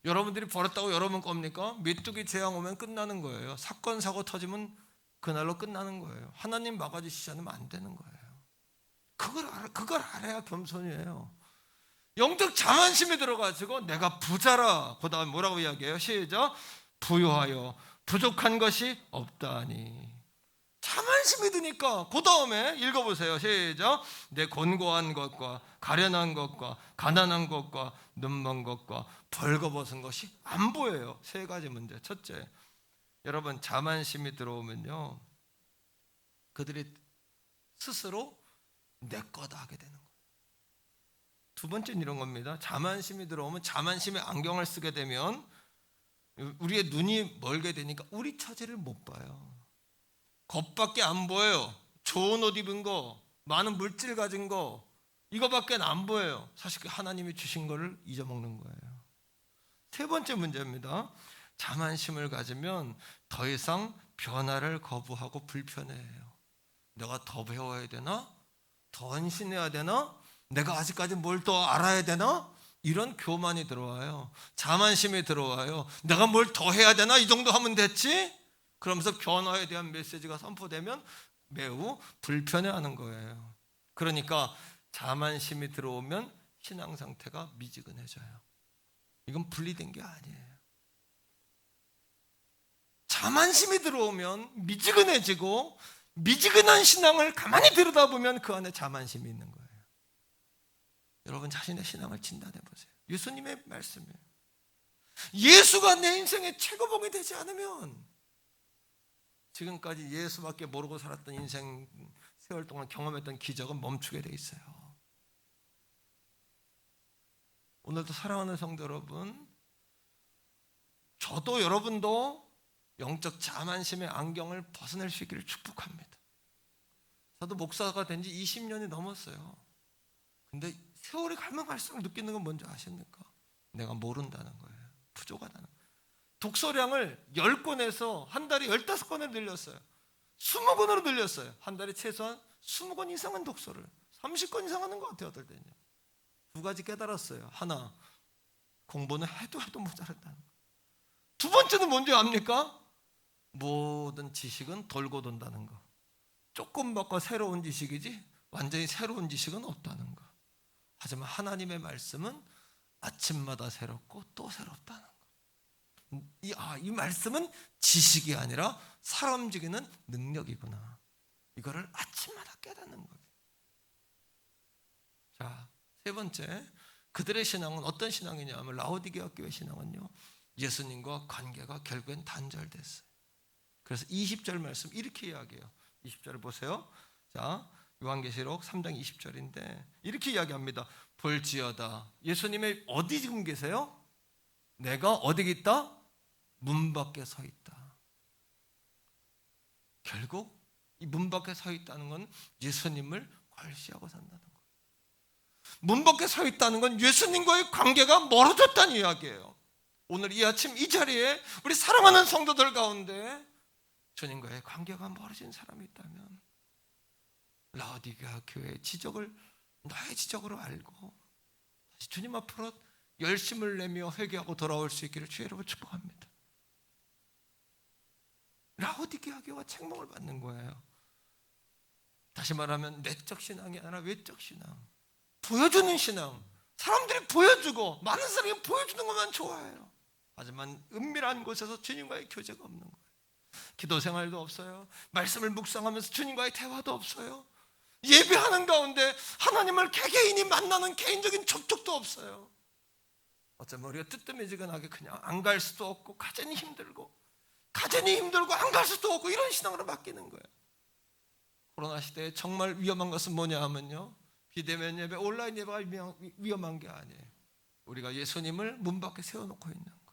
S1: 여러분들이 벌었다고 여러분 겁니까? 메뚜기 재앙 오면 끝나는 거예요. 사건 사고 터지면 그날로 끝나는 거예요. 하나님 막아주시지 않으면 안 되는 거예요. 그걸 알아야 겸손이에요. 영적 자만심이 들어가지고 내가 부자라. 그 다음 뭐라고 이야기해요? 시작. 부유하여 부족한 것이 없다니. 자만심이 드니까 그 다음에 읽어보세요. 시작. 내 곤고한 것과 가련한 것과 가난한 것과 눈먼 것과 벌거벗은 것이 안 보여요. 세 가지 문제. 첫째, 여러분 자만심이 들어오면요 그들이 스스로 내 거다 하게 되는 거예요. 두 번째는 이런 겁니다. 자만심이 들어오면 자만심의 안경을 쓰게 되면 우리의 눈이 멀게 되니까 우리 처지를 못 봐요. 겉밖에 안 보여요. 좋은 옷 입은 거, 많은 물질 가진 거, 이거밖에 안 보여요. 사실 그 하나님이 주신 거를 잊어먹는 거예요. 세 번째 문제입니다. 자만심을 가지면 더 이상 변화를 거부하고 불편해해요. 내가 더 배워야 되나? 더 헌신해야 되나? 내가 아직까지 뭘 더 알아야 되나? 이런 교만이 들어와요. 자만심이 들어와요. 내가 뭘 더 해야 되나? 이 정도 하면 됐지? 그러면서 변화에 대한 메시지가 선포되면 매우 불편해하는 거예요. 그러니까 자만심이 들어오면 신앙 상태가 미지근해져요. 이건 분리된 게 아니에요. 자만심이 들어오면 미지근해지고, 미지근한 신앙을 가만히 들여다보면 그 안에 자만심이 있는 거예요. 여러분 자신의 신앙을 진단해 보세요. 예수님의 말씀이에요. 예수가 내 인생의 최고봉이 되지 않으면 지금까지 예수밖에 모르고 살았던 인생 세월 동안 경험했던 기적은 멈추게 돼 있어요. 오늘도 사랑하는 성도 여러분, 저도 여러분도 영적 자만심의 안경을 벗어낼 수 있기를 축복합니다. 저도 목사가 된 지 20년이 넘었어요. 근데 세월이 가면 갈수록 느끼는 건 뭔지 아십니까? 내가 모른다는 거예요. 부족하다는 거예요. 독서량을 10권에서 한 달에 15권을 늘렸어요. 20권으로 늘렸어요. 한 달에 최소한 20권 이상은 독서를, 30권 이상 하는 것 같아요. 어떨 때는요. 두 가지 깨달았어요. 하나, 공부는 해도 모자란다는 거. 두 번째는 뭔지 압니까? 모든 지식은 돌고 돈다는 거. 조금 바꿔 새로운 지식이지 완전히 새로운 지식은 없다는 거. 하지만 하나님의 말씀은 아침마다 새롭고 또 새롭다는 거. 이 말씀은 지식이 아니라 사람 움직이는 능력이구나. 이거를 아침마다 깨닫는 거예요. 자, 세 번째, 그들의 신앙은 어떤 신앙이냐 하면 라오디게아 교회 신앙은요, 예수님과 관계가 결국엔 단절됐어요. 그래서 20절 말씀 이렇게 이야기해요. 20절을 보세요. 자, 요한계시록 3장 20절인데 이렇게 이야기합니다. 볼지어다. 예수님이 어디 지금 계세요? 내가 어디 있다? 문 밖에 서 있다. 결국 이 문 밖에 서 있다는 건 예수님을 괄시하고 산다는 거예요. 문 밖에 서 있다는 건 예수님과의 관계가 멀어졌다는 이야기예요. 오늘 이 아침 이 자리에 우리 사랑하는 성도들 가운데 주님과의 관계가 멀어진 사람이 있다면 라오디게아 교회의 지적을 나의 지적으로 알고 다시 주님 앞으로 열심을 내며 회개하고 돌아올 수 있기를 주의 이름으로 축복합니다. 라오디게아 교회가 책망을 받는 거예요. 다시 말하면 내적 신앙이 아니라 외적 신앙, 보여주는 신앙. 사람들이 보여주고 많은 사람이 보여주는 것만 좋아해요. 하지만 은밀한 곳에서 주님과의 교제가 없는 거예요. 기도 생활도 없어요. 말씀을 묵상하면서 주님과의 대화도 없어요. 예배하는 가운데 하나님을 개개인이 만나는 개인적인 접촉도 없어요. 어쩌면 우리가 뜨뜻해지근하게 그냥 안 갈 수도 없고 가정이 힘들고 안 갈 수도 없고 이런 신앙으로 바뀌는 거예요. 코로나 시대에 정말 위험한 것은 뭐냐 하면요, 비대면 예배, 온라인 예배가 위험한 게 아니에요. 우리가 예수님을 문 밖에 세워놓고 있는 거.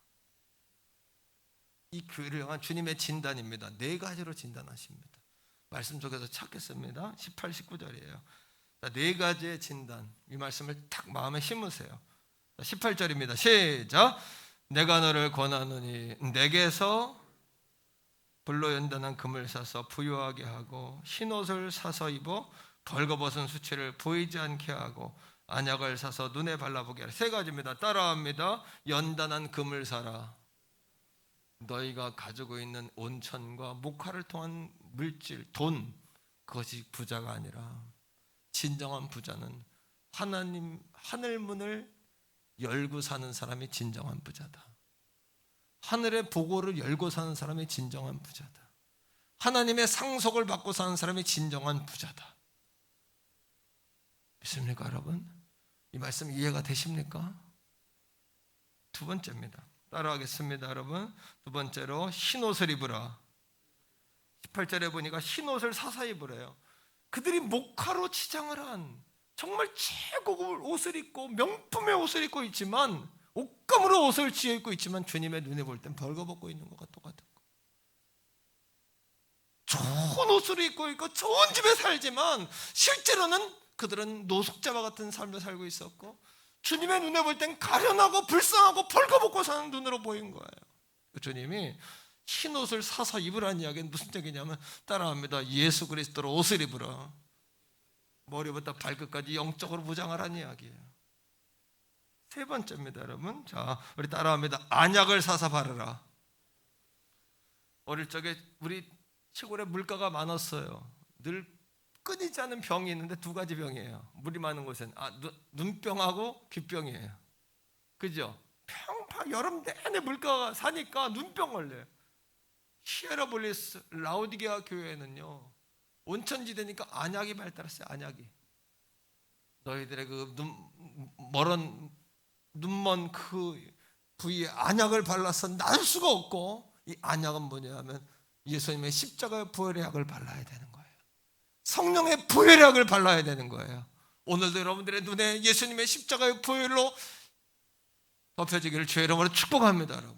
S1: 이 교회를 향한 주님의 진단입니다. 네 가지로 진단하십니다. 말씀 속에서 찾겠습니다. 18, 19절이에요. 네 가지의 진단, 이 말씀을 딱 마음에 심으세요. 18절입니다. 시작. 내가 너를 권하노니 내게서 불로 연단한 금을 사서 부유하게 하고 흰옷을 사서 입어 벌거벗은 수치를 보이지 않게 하고 안약을 사서 눈에 발라보게 하라. 세 가지입니다. 따라합니다. 연단한 금을 사라. 너희가 가지고 있는 온천과 목화를 통한 물질, 돈, 그것이 부자가 아니라 진정한 부자는 하나님 하늘문을 열고 사는 사람이 진정한 부자다. 하늘의 보고를 열고 사는 사람이 진정한 부자다. 하나님의 상속을 받고 사는 사람이 진정한 부자다. 믿습니까, 여러분? 이 말씀 이해가 되십니까? 두 번째입니다. 따라하겠습니다, 여러분. 두 번째로 흰옷을 입으라. 18절에 보니까 흰옷을 사서 입으래요. 그들이 목화로 치장을 한 정말 최고급 옷을 입고 명품의 옷을 입고 있지만 옷감으로 옷을 지어 입고 있지만 주님의 눈에 볼 땐 벌거벗고 있는 것과 똑같은 거. 좋은 옷을 입고 있고 좋은 집에 살지만 실제로는 그들은 노숙자와 같은 삶을 살고 있었고 주님의 눈에 볼 땐 가련하고 불쌍하고 벌거벗고 사는 눈으로 보인 거예요. 주님이 흰 옷을 사서 입으라는 이야기는 무슨 얘기냐면 따라합니다. 예수 그리스도로 옷을 입으라. 머리부터 발끝까지 영적으로 무장하라는 이야기예요. 세 번째입니다, 여러분. 자, 우리 따라합니다. 안약을 사서 바르라. 어릴 적에 우리 시골에 물가가 많았어요. 늘 끊이지 않은 병이 있는데 두 가지 병이에요. 물이 많은 곳엔 눈병하고 귀병이에요. 그죠? 평파 여름 내내 물가가 사니까 눈병 걸려요. 히에라볼리스 라오디게아 교회에는요 온천지대니까 안약이 발달했어요. 안약이 너희들의 그 눈먼 그 부위에 안약을 발라서 나을 수가 없고, 이 안약은 뭐냐면 예수님의 십자가의 부활의 약을 발라야 되는 거예요. 성령의 부활의 약을 발라야 되는 거예요. 오늘도 여러분들의 눈에 예수님의 십자가의 부활로 덮여지기를 주의 이름으로 축복합니다. 여러분,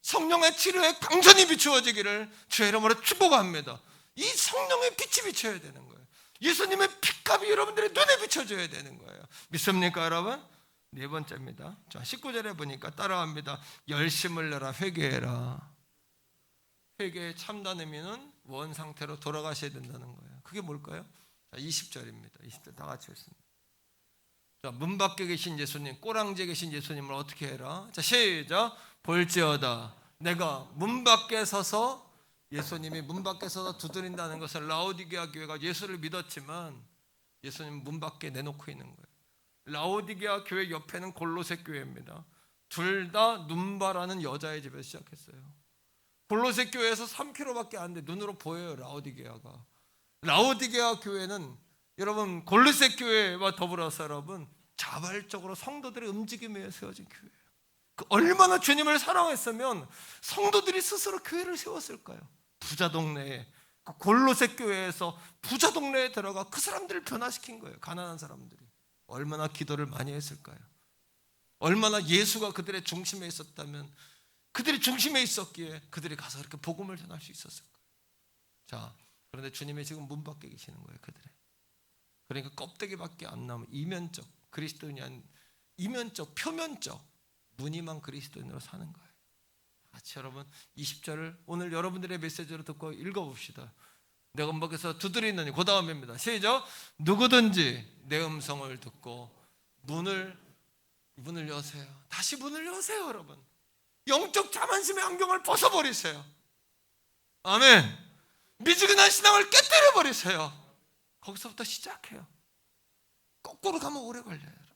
S1: 성령의 치료에 강선이 비추어지기를 주의 이름으로 축복합니다. 이 성령의 빛이 비춰야 되는 거예요. 예수님의 빛값이 여러분들의 눈에 비춰져야 되는 거예요. 믿습니까, 여러분? 네 번째입니다. 자, 19절에 보니까 따라합니다. 열심을 내라, 회개해라. 회개의 참된 의미는 원 상태로 돌아가셔야 된다는 거예요. 그게 뭘까요? 자, 20절입니다. 20절 다 같이 했습니다. 자, 문 밖에 계신 예수님, 꼬랑지에 계신 예수님을 어떻게 해라? 자, 시작. 볼지어다 내가 문 밖에 서서, 예수님이 문 밖에 서서 두드린다는 것을 라오디게아 교회가 예수를 믿었지만 예수님 문 밖에 내놓고 있는 거예요. 라오디게아 교회 옆에는 골로새 교회입니다. 둘 다 눈바라는 여자의 집에서 시작했어요. 골로새 교회에서 3km밖에 안 돼. 눈으로 보여요, 라오디게아가. 라오디게아 교회는 여러분 골로새 교회와 더불어서 여러분 자발적으로 성도들의 움직임에 세워진 교회예요. 얼마나 주님을 사랑했으면 성도들이 스스로 교회를 세웠을까요? 부자 동네에, 골로새 교회에서 부자 동네에 들어가 그 사람들을 변화시킨 거예요. 가난한 사람들이 얼마나 기도를 많이 했을까요? 얼마나 예수가 그들의 중심에 있었다면, 그들이 중심에 있었기에 그들이 가서 그렇게 복음을 전할 수 있었을까요? 자, 그런데 주님이 지금 문 밖에 계시는 거예요. 그들의, 그러니까 껍데기밖에 안 남은 이면적 그리스도인이 아닌 이면적, 표면적 무늬만 그리스도인으로 사는 거예요. 같이 여러분 20절을 오늘 여러분들의 메시지로 듣고 읽어봅시다. 내가 문 밖에서 두드리느니, 그 다음입니다. 시작. 누구든지 내 음성을 듣고 문을 여세요. 다시 문을 여세요. 여러분, 영적 자만심의 안경을 벗어버리세요. 아멘. 미지근한 신앙을 깨뜨려 버리세요. 거기서부터 시작해요. 거꾸로 가면 오래 걸려요.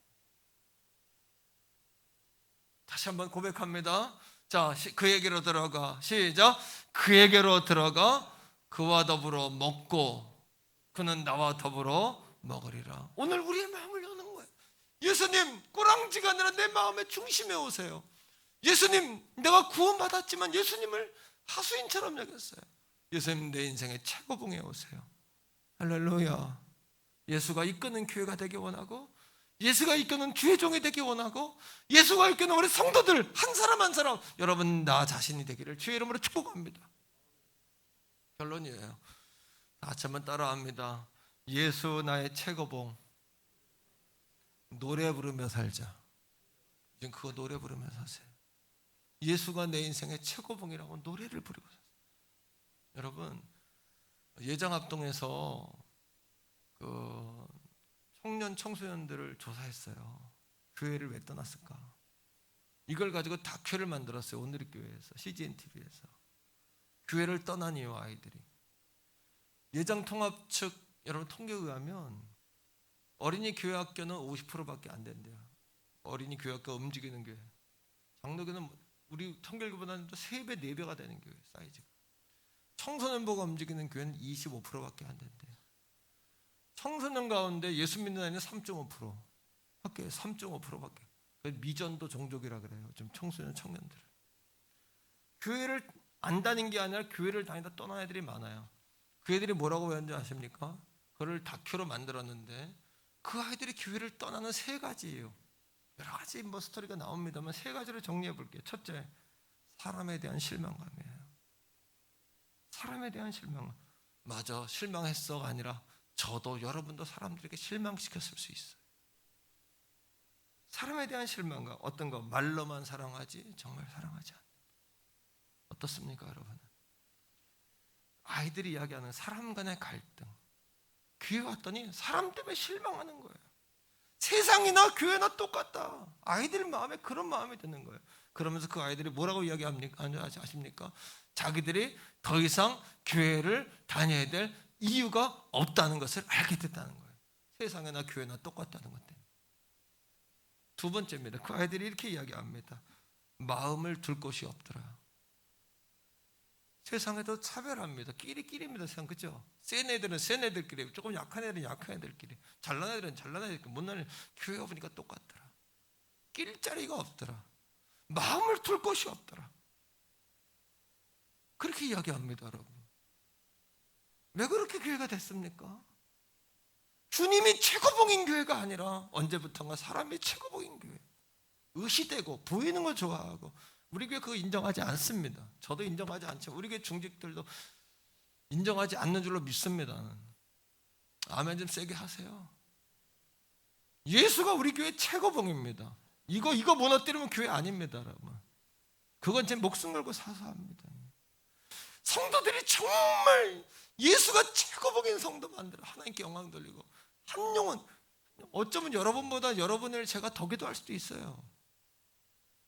S1: 다시 한번 고백합니다. 자, 그에게로 들어가. 시작. 그에게로 들어가 그와 더불어 먹고 그는 나와 더불어 먹으리라. 오늘 우리의 마음을 여는 거예요. 예수님, 꼬랑지가 아니라 내 마음의 중심에 오세요. 예수님, 내가 구원받았지만 예수님을 하수인처럼 여겼어요. 예수님, 내 인생의 최고봉에 오세요. 할렐루야. 예수가 이끄는 교회가 되기 원하고, 예수가 이끄는 주의 종이 되기 원하고, 예수가 이끄는 우리 성도들 한 사람 한 사람, 여러분 나 자신이 되기를 주의 이름으로 축복합니다. 결론이에요. 같이 한번 따라합니다. 예수 나의 최고봉. 노래 부르며 살자. 지금 그거 노래 부르며 사세요. 예수가 내 인생의 최고봉이라고 노래를 부르고 사세요. 여러분, 예장합동에서 그 청년 청소년들을 조사했어요. 교회를 왜 떠났을까? 이걸 가지고 다큐를 만들었어요. 오늘의 교회에서, CGN TV에서. 교회를 떠난 이유, 아이들이. 예장통합 측 여러분 통계에 의하면 어린이 교회학교는 50%밖에 안 된대요. 어린이 교회학교 움직이는 교회. 장로교는 우리 통계보다는 3배, 4배가 되는 교회 사이즈가. 청소년부가 움직이는 교회는 25%밖에 안 된대요. 청소년 가운데 예수 믿는 아이는 3.5%, 학교에 3.5%밖에. 미전도 종족이라 그래요. 좀 청소년 청년들. 교회를 안 다닌 게 아니라 교회를 다니다 떠난 애들이 많아요. 그 애들이 뭐라고 했는지 아십니까? 그걸 다큐로 만들었는데 그 아이들이 교회를 떠나는 3가지예요. 여러 가지 스토리가 나옵니다만 세 가지로 정리해 볼게요. 첫째, 사람에 대한 실망감이에요. 사람에 대한 실망감. 맞아, 실망했어가 아니라 저도 여러분도 사람들에게 실망시켰을 수 있어요. 사람에 대한 실망감. 어떤 거? 말로만 사랑하지 정말 사랑하지 않는다. 어떻습니까, 여러분? 아이들이 이야기하는 사람 간의 갈등. 교회 왔더니 사람 때문에 실망하는 거예요. 세상이나 교회나 똑같다. 아이들 마음에 그런 마음이 드는 거예요. 그러면서 그 아이들이 뭐라고 이야기합니까? 아십니까? 자기들이 더 이상 교회를 다녀야 될 이유가 없다는 것을 알게 됐다는 거예요. 세상이나 교회나 똑같다는 것 때문에. 두 번째입니다. 그 아이들이 이렇게 이야기합니다. 마음을 둘 곳이 없더라. 세상에도 차별합니다. 끼리끼리입니다. 세상, 그죠? 센 애들은 센 애들끼리, 조금 약한 애들은 약한 애들끼리, 잘난 애들은 잘난 애들끼리. 못난 애들 교회 와보니까 똑같더라. 낄 자리가 없더라. 마음을 둘 곳이 없더라. 그렇게 이야기합니다, 여러분. 왜 그렇게 교회가 됐습니까? 주님이 최고봉인 교회가 아니라 언제부턴가 사람이 최고봉인 교회. 의시되고 보이는 걸 좋아하고. 우리 교회 그거 인정하지 않습니다. 저도 인정하지 않지만 우리 교회 중직들도 인정하지 않는 줄로 믿습니다. 아멘 좀 세게 하세요. 예수가 우리 교회 최고봉입니다. 이거 무너뜨리면 교회 아닙니다, 여러분. 그건 제 목숨 걸고 사서합니다. 성도들이 정말 예수가 최고봉인 성도 만들어 하나님께 영광 돌리고, 한 영혼, 어쩌면 여러분보다 여러분을 제가 더 기도할 수도 있어요.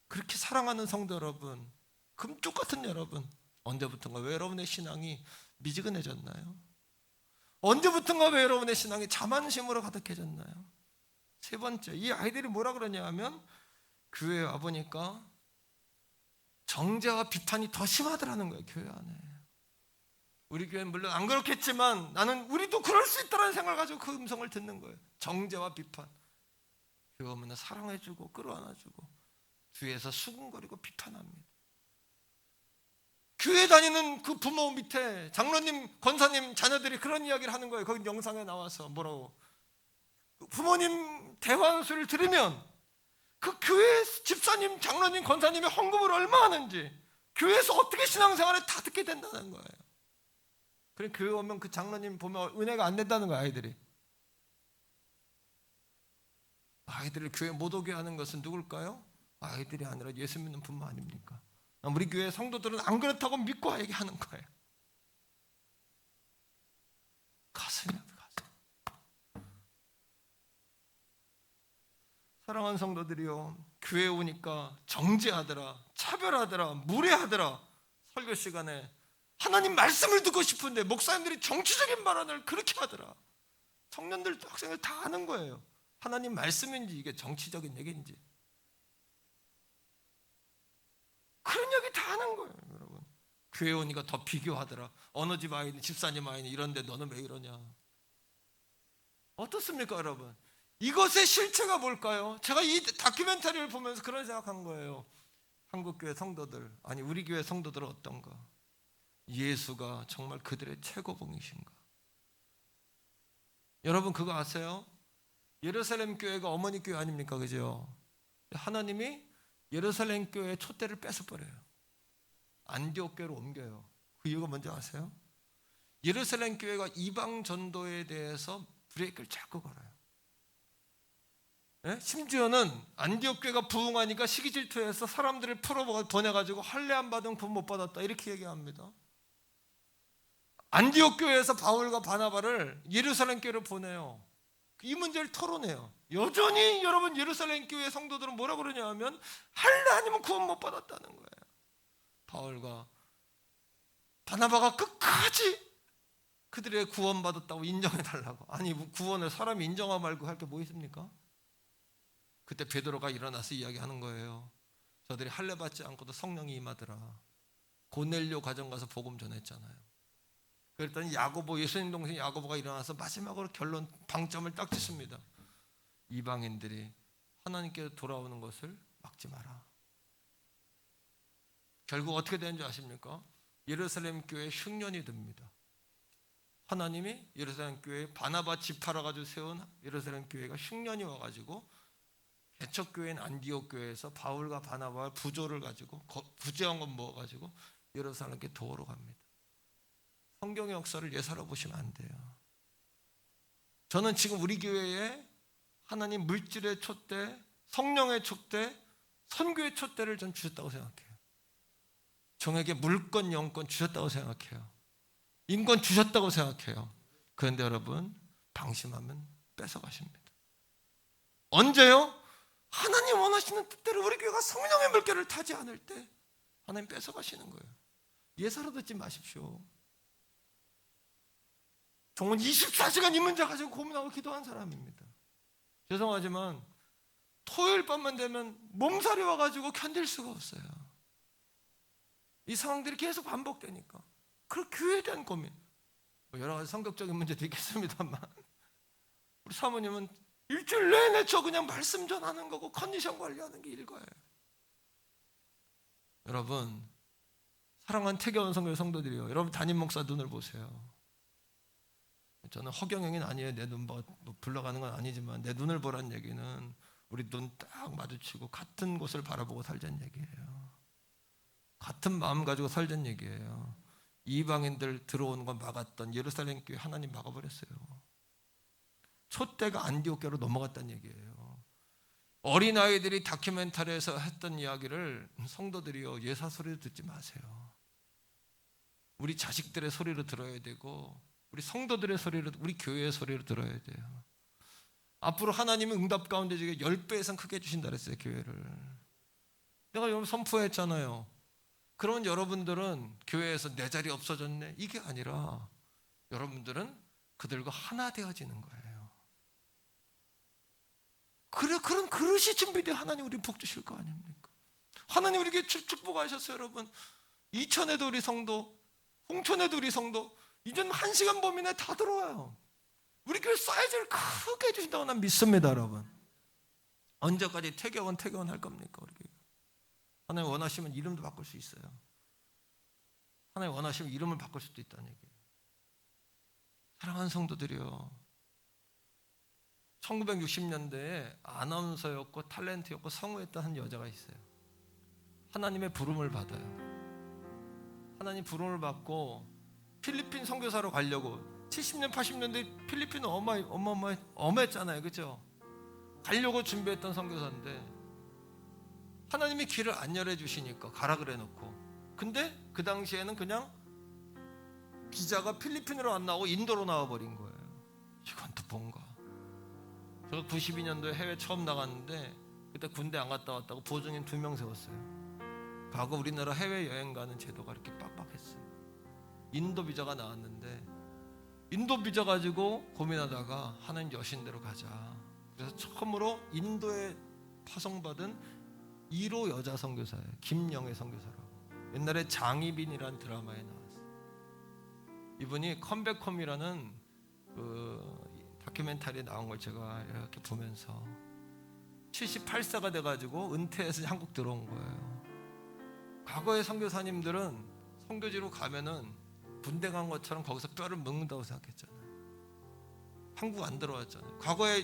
S1: 그렇게 사랑하는 성도 여러분, 금쪽 같은 여러분, 언제부턴가 왜 여러분의 신앙이 미지근해졌나요? 언제부턴가 왜 여러분의 신앙이 자만심으로 가득해졌나요? 세 번째, 이 아이들이 뭐라 그러냐 하면 교회에 와보니까 정죄와 비판이 더 심하더라는 거예요. 교회 안에. 우리 교회는 물론 안 그렇겠지만 나는 우리도 그럴 수 있다는 생각을 가지고 그 음성을 듣는 거예요. 정죄와 비판. 교회 오면 사랑해주고 끌어안아주고 뒤에서 수군거리고 비판합니다. 교회 다니는 그 부모 밑에 장로님, 권사님 자녀들이 그런 이야기를 하는 거예요. 거기 영상에 나와서 뭐라고. 부모님 대화하는 소리를 들으면 그 교회 집사님, 장로님, 권사님이 헌금을 얼마 하는지, 교회에서 어떻게 신앙생활을 다 듣게 된다는 거예요. 그래 교회 오면 그 장로님 보면 은혜가 안 된다는 거예요. 아이들을 교회 못 오게 하는 것은 누굴까요? 아이들이 아니라 예수 믿는 부모 아닙니까? 우리 교회 성도들은 안 그렇다고 믿고 얘기하는 거예요. 가슴이 아파. 사랑하는 성도들이요, 교회에 오니까 정죄하더라, 차별하더라, 무례하더라. 설교 시간에 하나님 말씀을 듣고 싶은데 목사님들이 정치적인 발언을 그렇게 하더라. 청년들, 학생들 다 아는 거예요. 하나님 말씀인지 이게 정치적인 얘기인지 그런 얘기 다 하는 거예요, 여러분. 교회 오니까 더 비교하더라. 어느 집 아이는, 집사님 아이는 이런데 너는 왜 이러냐. 어떻습니까, 여러분? 이것의 실체가 뭘까요? 제가 이 다큐멘터리를 보면서 그런 생각한 거예요. 한국교회 성도들, 아니 우리 교회 성도들은 어떤가? 예수가 정말 그들의 최고봉이신가? 여러분 그거 아세요? 예루살렘 교회가 어머니 교회 아닙니까? 그죠? 하나님이 예루살렘 교회의 촛대를 뺏어버려요. 안디옥 교회로 옮겨요. 그 이유가 뭔지 아세요? 예루살렘 교회가 이방 전도에 대해서 브레이크를 자꾸 걸어요. 네? 심지어는 안디옥 교회가 부흥하니까 시기질투해서 사람들을 보내가지고 할례 안 받으면 구원 못 받았다 이렇게 얘기합니다. 안디옥 교회에서 바울과 바나바를 예루살렘 교회로 보내요. 이 문제를 토론해요. 여전히 여러분 예루살렘 교회 성도들은 뭐라 그러냐 하면 할례 아니면 구원 못 받았다는 거예요. 바울과 바나바가 끝까지 그들의 구원 받았다고 인정해달라고. 아니 구원을 사람이 인정하고 말고 할 게 뭐 있습니까? 그때 베드로가 일어나서 이야기하는 거예요. 저들이 할례 받지 않고도 성령이 임하더라. 고넬료 가정 가서 복음 전했잖아요. 그랬더니 야고보, 예수님 동생 야고보가 일어나서 마지막으로 결론 방점을 딱 짓습니다. 이방인들이 하나님께 돌아오는 것을 막지 마라. 결국 어떻게 되는지 아십니까? 예루살렘 교회 흉년이 듭니다. 하나님이 예루살렘 교회에 바나바 지파라 가지고 세운 예루살렘 교회가 흉년이 와가지고 개척교회인 안디옥 교회에서 바울과 바나바가 부조를 가지고 부재원금 모아가지고 예루살렘께 도우러 갑니다. 성경의 역사를 예사로 보시면 안 돼요. 저는 지금 우리 교회에 하나님 물질의 촛대, 성령의 촛대, 선교의 촛대를 전 주셨다고 생각해요. 종에게 물권, 영권 주셨다고 생각해요. 인권 주셨다고 생각해요. 그런데 여러분, 방심하면 뺏어가십니다. 언제요? 하나님 원하시는 뜻대로 우리 교회가 성령의 물결을 타지 않을 때 하나님 뺏어가시는 거예요. 예사로 듣지 마십시오. 종은 24시간 이 문제 가지고 고민하고 기도한 사람입니다. 죄송하지만 토요일 밤만 되면 몸살이 와가지고 견딜 수가 없어요. 이 상황들이 계속 반복되니까. 그 교회에 대한 고민, 여러 가지 성격적인 문제도 있겠습니다만 우리 사모님은 일주일 내내 저 그냥 말씀 전하는 거고 컨디션 관리하는 게 일과예요. 여러분, 사랑하는 태교원 성교회 성도들이요, 여러분 담임 목사 눈을 보세요. 저는 허경영은 아니에요. 내 눈 불러가는 건 아니지만 내 눈을 보란 얘기는 우리 눈 딱 마주치고 같은 곳을 바라보고 살자는 얘기예요. 같은 마음 가지고 살자는 얘기예요. 이방인들 들어오는 건 막았던 예루살렘 교회 하나님 막아버렸어요. 촛대가 안디옥교로 넘어갔다는 얘기예요. 어린아이들이 다큐멘터리에서 했던 이야기를 성도들이요, 예사 소리를 듣지 마세요. 우리 자식들의 소리로 들어야 되고 우리 성도들의 소리로, 우리 교회의 소리로 들어야 돼요. 앞으로 하나님은 응답 가운데 10배 이상 크게 해주신다 그랬어요, 교회를. 내가 여러분 선포했잖아요. 그러면 여러분들은 교회에서 내 자리 없어졌네, 이게 아니라 여러분들은 그들과 하나 되어지는 거예요. 그래, 그런 그릇이 준비되어 하나님 우리 복 주실 거 아닙니까? 하나님 우리에게 축복하셨어요. 여러분, 이천에도 우리 성도, 홍천에도 우리 성도, 이젠 1시간 범위 내에 다 들어와요. 우리 교회 사이즈를 크게 해주신다고 난 믿습니다. 여러분, 언제까지 태교원 할 겁니까? 우리 교회. 하나님 원하시면 이름도 바꿀 수 있어요. 하나님 원하시면 이름을 바꿀 수도 있다는 얘기예요. 사랑하는 성도들이요, 1960년대에 아나운서였고 탤런트였고 성우였던 한 여자가 있어요. 하나님의 부름을 받아요. 하나님 부름을 받고 필리핀 선교사로 가려고, 70년 80년대 필리핀은 어마어마했잖아요, 그렇죠? 가려고 준비했던 선교사인데 하나님이 길을 안 열어주시니까 가라 그래 놓고, 근데 그 당시에는 그냥 비자가 필리핀으로 안 나오고 인도로 나와버린 거예요. 이건 또 뭔가. 저 92년도에 해외 처음 나갔는데 그때 군대 안 갔다 왔다고 보증인 2명 세웠어요. 과거 우리나라 해외여행 가는 제도가 이렇게 빡빡했어요. 인도 비자가 나왔는데 인도 비자 가지고 고민하다가 하나님 여신대로 가자. 그래서 처음으로 인도에 파송받은 1호 여자 선교사예요. 김영애 선교사라고. 옛날에 장희빈이라는 드라마에 나왔어요. 이분이 컴백홈이라는 그 다큐멘터리에 나온 걸 제가 이렇게 보면서 78세가 돼가지고 은퇴해서 한국 들어온 거예요. 과거의 선교사님들은 선교지로 가면은 군대 간 것처럼 거기서 뼈를 먹는다고 생각했잖아요. 한국 안 들어왔잖아요. 과거에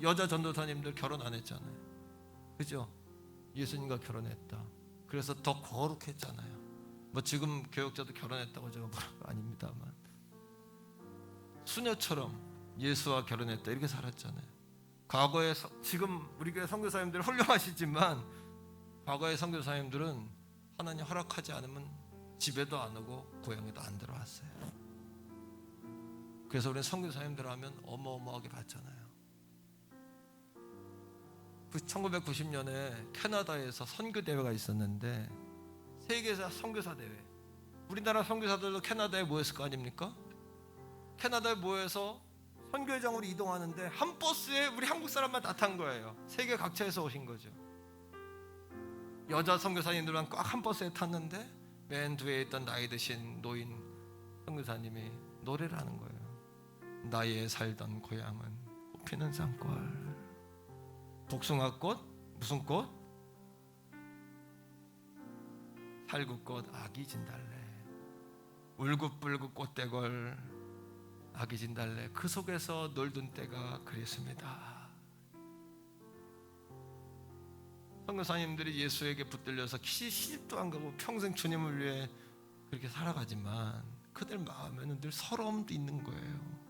S1: 여자 전도사님들 결혼 안 했잖아요. 그죠? 예수님과 결혼했다. 그래서 더 거룩했잖아요. 뭐 지금 교역자도 결혼했다고 제가 뭐라고 아닙니다만 수녀처럼 예수와 결혼했다 이렇게 살았잖아요. 과거에 지금 우리 교회 선교사님들 훌륭하시지만 과거의 선교사님들은 하나님 허락하지 않으면 집에도 안 오고 고향에도 안 들어왔어요. 그래서 우리는 선교사님들 하면 어마어마하게 받잖아요. 1990년에 캐나다에서 선교대회가 있었는데 세계사 선교사 대회, 우리나라 선교사들도 캐나다에 모였을 거 아닙니까? 캐나다에 모여서 선교회장으로 이동하는데 한 버스에 우리 한국 사람만 다 탄 거예요. 세계 각처에서 오신 거죠. 여자 선교사님들만 꽉 한 버스에 탔는데 맨 뒤에 있던 나이 드신 노인 선교사님이 노래를 하는 거예요. 나의 살던 고향은 꽃피는 산골, 복숭아꽃, 무슨 꽃? 살구꽃, 아기 진달래, 울긋불긋 꽃대걸, 아기 진달래, 그 속에서 놀던 때가 그랬습니다. 선교사님들이 예수에게 붙들려서 시집도 안 가고 평생 주님을 위해 그렇게 살아가지만 그들 마음에는 늘 서러움도 있는 거예요.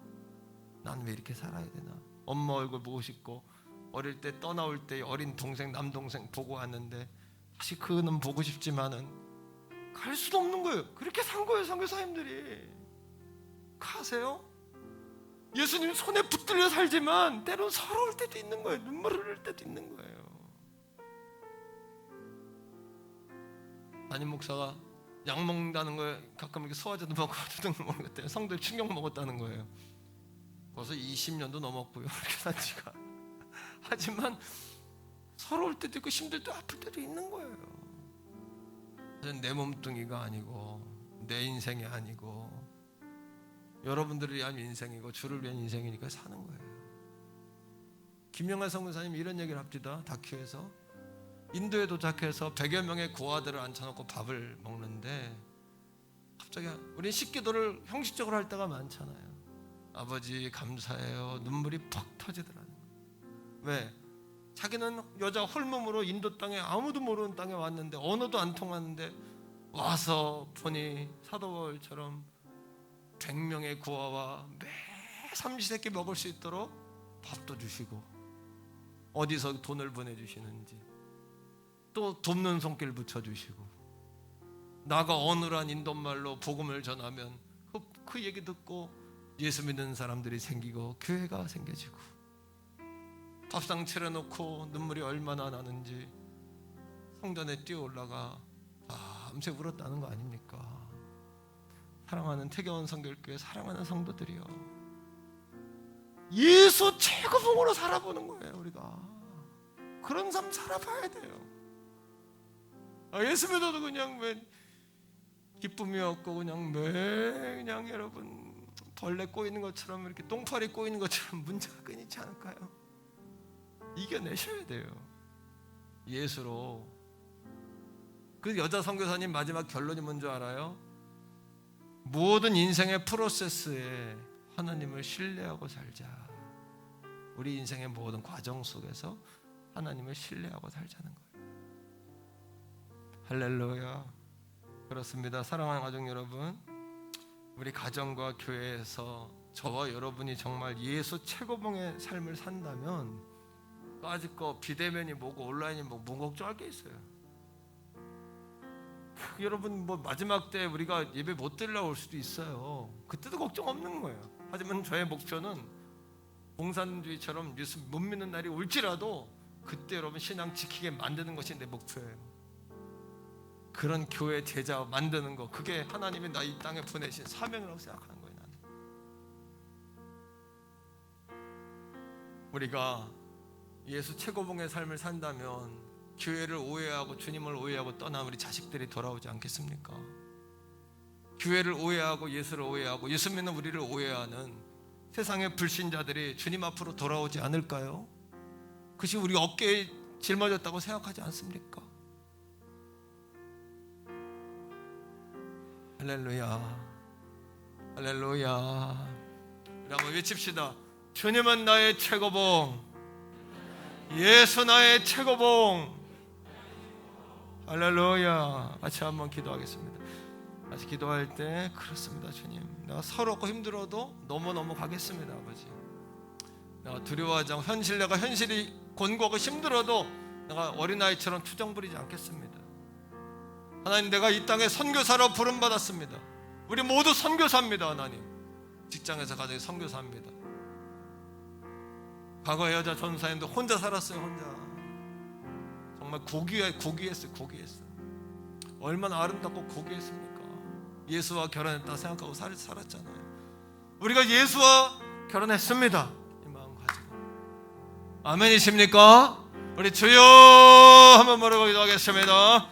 S1: 난 왜 이렇게 살아야 되나? 엄마 얼굴 보고 싶고, 어릴 때 떠나올 때 어린 동생 남동생 보고 왔는데 다시 그는 보고 싶지만은 갈 수도 없는 거예요. 그렇게 산 거예요. 선교사님들이. 가세요? 예수님 손에 붙들려 살지만 때론 서러울 때도 있는 거예요. 눈물 흘릴 때도 있는 거예요. 담임 목사가 약 먹는다는 거에 가끔 이렇게 소화제도 먹고 두둥 먹었대요. 성도에 충격 먹었다는 거예요. 벌써 20년도 넘었고요. 그렇게 산 지가. 하지만 서러울 때도 있고 힘들 때도 아플 때도 있는 거예요. 내 몸뚱이가 아니고 내 인생이 아니고 여러분들을 위한 인생이고 주를 위한 인생이니까 사는 거예요. 김영하 선교사님이 이런 얘기를 합니다. 다큐에서 인도에 도착해서 100여 명의 고아들을 앉혀놓고 밥을 먹는데 갑자기 우린 식기도를 형식적으로 할 때가 많잖아요. 아버지 감사해요. 눈물이 퍽 터지더라는 거예요. 왜? 자기는 여자 홀몸으로 인도 땅에 아무도 모르는 땅에 왔는데 언어도 안 통하는데 와서 보니 사도바울처럼 100명의 구아와 매 삼시세끼 먹을 수 있도록 밥도 주시고 어디서 돈을 보내주시는지 또 돕는 손길 붙여주시고 나가 어눌한 인도말로 복음을 전하면 그 얘기 듣고 예수 믿는 사람들이 생기고 교회가 생겨지고 밥상 차려놓고 눈물이 얼마나 나는지 성전에 뛰어올라가 밤새 울었다는 거 아닙니까? 사랑하는 태교원 선교교회 사랑하는 성도들이요, 예수 최고봉으로 살아보는 거예요. 우리가 그런 삶 살아봐야 돼요. 예수 믿어도 그냥 왜 기쁨이 없고 그냥 그냥 여러분 벌레 꼬이는 것처럼 이렇게 똥파리 꼬이는 것처럼 문제가 끊이지 않을까요? 이겨내셔야 돼요. 예수로. 그 여자 선교사님 마지막 결론이 뭔지 알아요? 모든 인생의 프로세스에 하나님을 신뢰하고 살자. 우리 인생의 모든 과정 속에서 하나님을 신뢰하고 살자는 거예요. 할렐루야. 그렇습니다. 사랑하는 가족 여러분, 우리 가정과 교회에서 저와 여러분이 정말 예수 최고봉의 삶을 산다면 아직 거 비대면이 뭐고 온라인이 뭐뭐 걱정할 게 있어요. 여러분 뭐 마지막 때 우리가 예배 못 드리러 올 수도 있어요. 그때도 걱정 없는 거예요. 하지만 저의 목표는 공산주의처럼 예수 못 믿는 날이 올지라도 그때 여러분 신앙 지키게 만드는 것이 내 목표예요. 그런 교회 제자 만드는 거, 그게 하나님이 나 이 땅에 보내신 사명이라고 생각하는 거예요. 나는. 우리가 예수 최고봉의 삶을 산다면 교회를 오해하고 주님을 오해하고 떠난 우리 자식들이 돌아오지 않겠습니까? 교회를 오해하고 예수를 오해하고 예수 믿는 우리를 오해하는 세상의 불신자들이 주님 앞으로 돌아오지 않을까요? 그것이 우리 어깨에 짊어졌다고 생각하지 않습니까? 할렐루야, 할렐루야. 우리 한번 외칩시다. 주님은 나의 최고봉, 예수 나의 최고봉. 할렐루야. 같이 한번 기도하겠습니다. 같이 기도할 때, 그렇습니다 주님, 내가 서럽고 힘들어도 너무너무 가겠습니다. 아버지, 내가 두려워하지 않고 내가 현실이 곤고하고 힘들어도 내가 어린아이처럼 투정 부리지 않겠습니다. 하나님, 내가 이 땅에 선교사로 부름받았습니다. 우리 모두 선교사입니다. 하나님, 직장에서 가정에 선교사입니다. 과거의 여자 전사님도 혼자 살았어요. 혼자. 정말 고귀했어요. 얼마나 아름답고 고귀했습니까? 예수와 결혼했다 생각하고 살았잖아요. 우리가 예수와 결혼했습니다. 이 마음 가지고. 아멘이십니까? 우리 주여 한번 모르고 기도하겠습니다.